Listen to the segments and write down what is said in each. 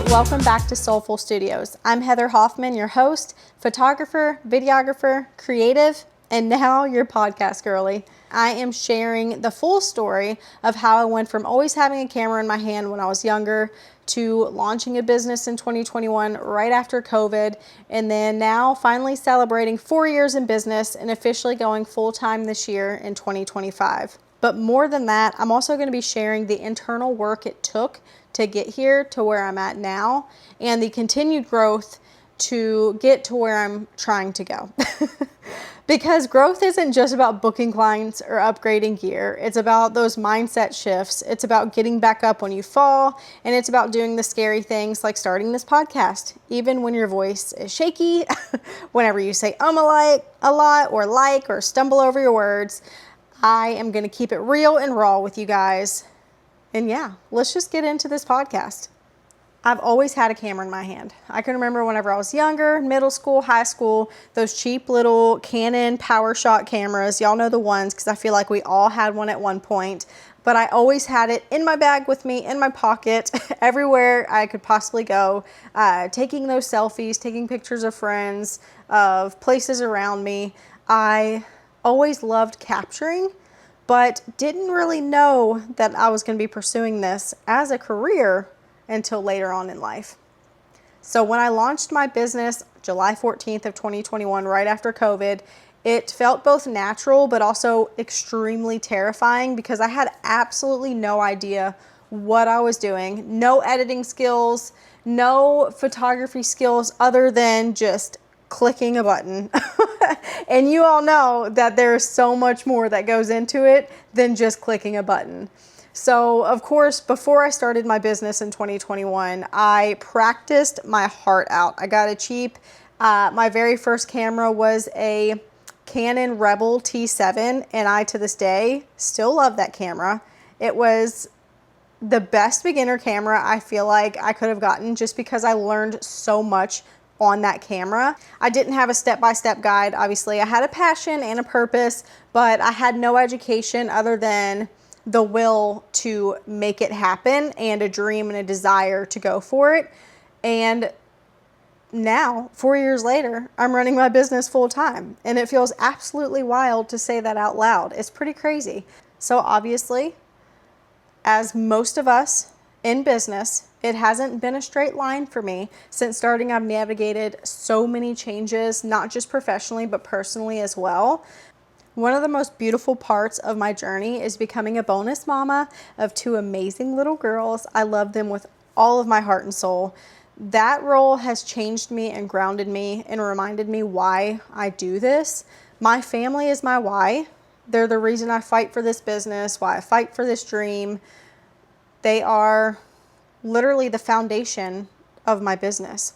welcome back to Soulful Studios. I'm Heather Hoffman, your host, photographer, videographer, creative, and now your podcast girly. I am sharing the full story of how I went from always having a camera in my hand when I was younger to launching a business in 2021 right after COVID, and then now finally celebrating 4 years in business and officially going full-time this year in 2025. But more than that, I'm also going to be sharing the internal work it took to get here to where I'm at now and the continued growth to get to where I'm trying to go. Because growth isn't just about booking clients or upgrading gear. It's about those mindset shifts. It's about getting back up when you fall. And it's about doing the scary things like starting this podcast, even when your voice is shaky, whenever you say a lot or stumble over your words. I am going to keep it real and raw with you guys. And yeah, let's just get into this podcast. I've always had a camera in my hand. I can remember whenever I was younger, middle school, high school, those cheap little Canon PowerShot cameras. Y'all know the ones because I feel like we all had one at one point. But I always had it in my bag with me, in my pocket, everywhere I could possibly go, taking those selfies, taking pictures of friends, of places around me. I always loved capturing, but didn't really know that I was going to be pursuing this as a career until later on in life. So when I launched my business July 14th of 2021, right after COVID, it felt both natural but also extremely terrifying because I had absolutely no idea what I was doing. No editing skills, no photography skills other than just clicking a button. And you all know that there's so much more that goes into it than just clicking a button. So, of course, before I started my business in 2021, I practiced my heart out. I got a cheap, my very first camera was a Canon Rebel T7, and I, to this day, still love that camera. It was the best beginner camera I feel like I could have gotten just because I learned so much on that camera. I didn't have a step-by-step guide, obviously. I had a passion and a purpose, but I had no education other than the will to make it happen and a dream and a desire to go for it. And now, 4 years later, I'm running my business full time, and it feels absolutely wild to say that out loud. It's pretty crazy. So obviously, as most of us in business, it hasn't been a straight line for me. Since starting, I've navigated so many changes, not just professionally, but personally as well. One of the most beautiful parts of my journey is becoming a bonus mama of 2 amazing little girls. I love them with all of my heart and soul. That role has changed me and grounded me and reminded me why I do this. My family is my why. They're the reason I fight for this business, why I fight for this dream. They are literally the foundation of my business.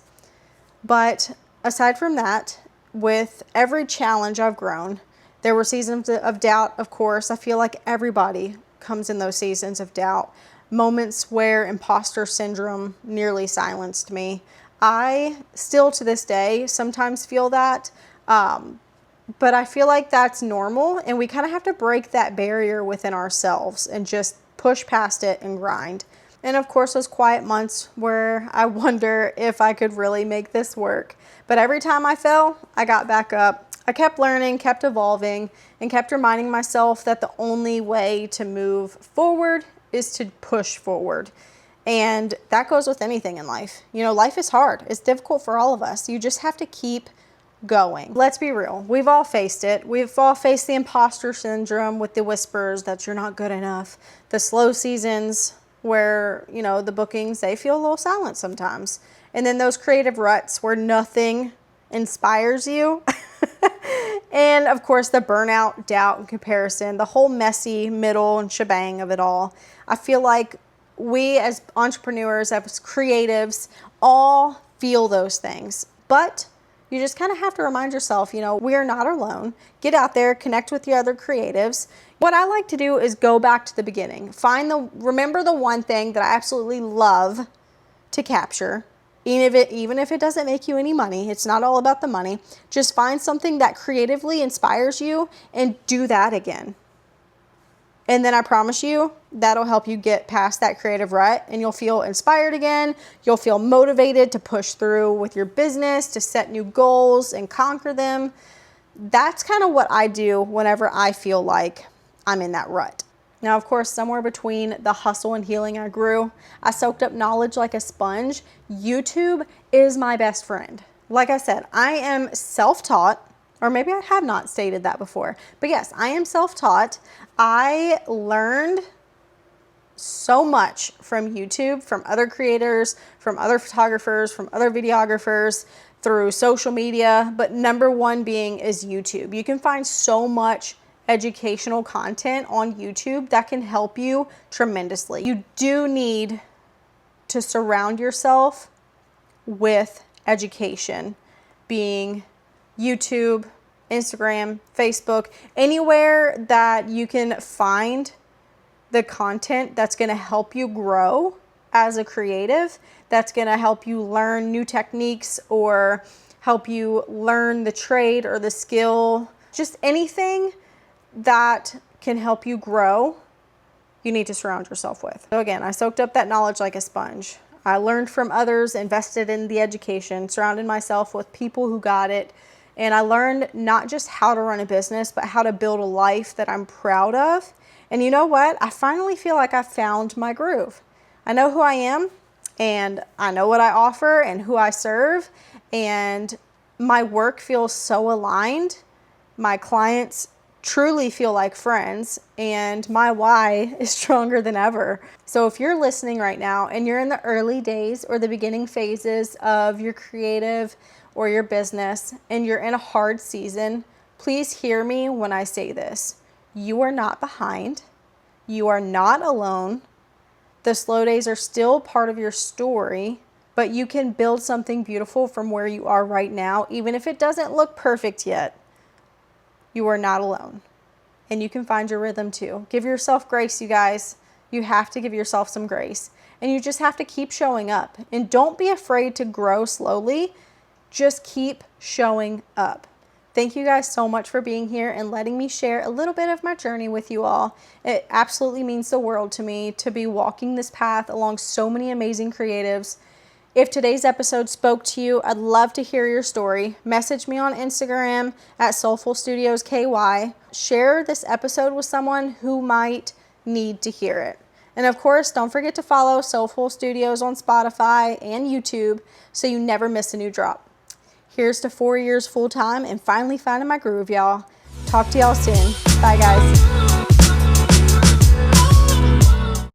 But aside from that, with every challenge I've grown, there were seasons of doubt, of course. I feel like everybody comes in those seasons of doubt. Moments where imposter syndrome nearly silenced me. I still to this day sometimes feel that, but I feel like that's normal, and we kind of have to break that barrier within ourselves and just push past it and grind. And of course, those quiet months where I wonder if I could really make this work. But every time I fell, I got back up. I kept learning, kept evolving, and kept reminding myself that the only way to move forward is to push forward. And that goes with anything in life. You know, life is hard. It's difficult for all of us. You just have to keep going. Let's be real. We've all faced it. We've all faced the imposter syndrome with the whispers that you're not good enough. The slow seasons where, you know, the bookings, they feel a little silent sometimes. And then those creative ruts where nothing inspires you. And of course, the burnout, doubt, and comparison, the whole messy middle and shebang of it all. I feel like we as entrepreneurs, as creatives, all feel those things. But you just kind of have to remind yourself, you know, we are not alone. Get out there, connect with the other creatives. What I like to do is go back to the beginning. Remember the one thing that I absolutely love to capture. Even if it doesn't make you any money, it's not all about the money. Just find something that creatively inspires you and do that again. And then I promise you, that'll help you get past that creative rut, and you'll feel inspired again. You'll feel motivated to push through with your business, to set new goals and conquer them. That's kind of what I do whenever I feel like I'm in that rut. Now, of course, somewhere between the hustle and healing I grew, I soaked up knowledge like a sponge. YouTube is my best friend. Like I said, I am self-taught, or maybe I have not stated that before, but yes, I am self-taught. I learned so much from YouTube, from other creators, from other photographers, from other videographers, through social media, but number one being is YouTube. You can find so much educational content on YouTube that can help you tremendously. You do need to surround yourself with education, being YouTube, Instagram, Facebook, anywhere that you can find the content that's going to help you grow as a creative, that's going to help you learn new techniques or help you learn the trade or the skill, just anything that can help you grow, you need to surround yourself with. So again, I soaked up that knowledge like a sponge. I learned from others, invested in the education, surrounded myself with people who got it. And I learned not just how to run a business, but how to build a life that I'm proud of. And you know what? I finally feel like I found my groove. I know who I am, and I know what I offer and who I serve. And my work feels so aligned. My clients truly feel like friends, and my why is stronger than ever. So if you're listening right now and you're in the early days or the beginning phases of your creative or your business and you're in a hard season, please hear me when I say this. You are not behind. You are not alone. The slow days are still part of your story, but you can build something beautiful from where you are right now, even if it doesn't look perfect yet. You are not alone, and you can find your rhythm too. Give yourself grace, you guys. You have to give yourself some grace, and you just have to keep showing up. And don't be afraid to grow slowly. Just keep showing up. Thank you guys so much for being here and letting me share a little bit of my journey with you all. It absolutely means the world to me to be walking this path along so many amazing creatives. If today's episode spoke to you, I'd love to hear your story. Message me on Instagram at SoulfulStudiosKY. Share this episode with someone who might need to hear it. And of course, don't forget to follow Soulful Studios on Spotify and YouTube so you never miss a new drop. Here's to 4 years full time and finally finding my groove, y'all. Talk to y'all soon. Bye, guys.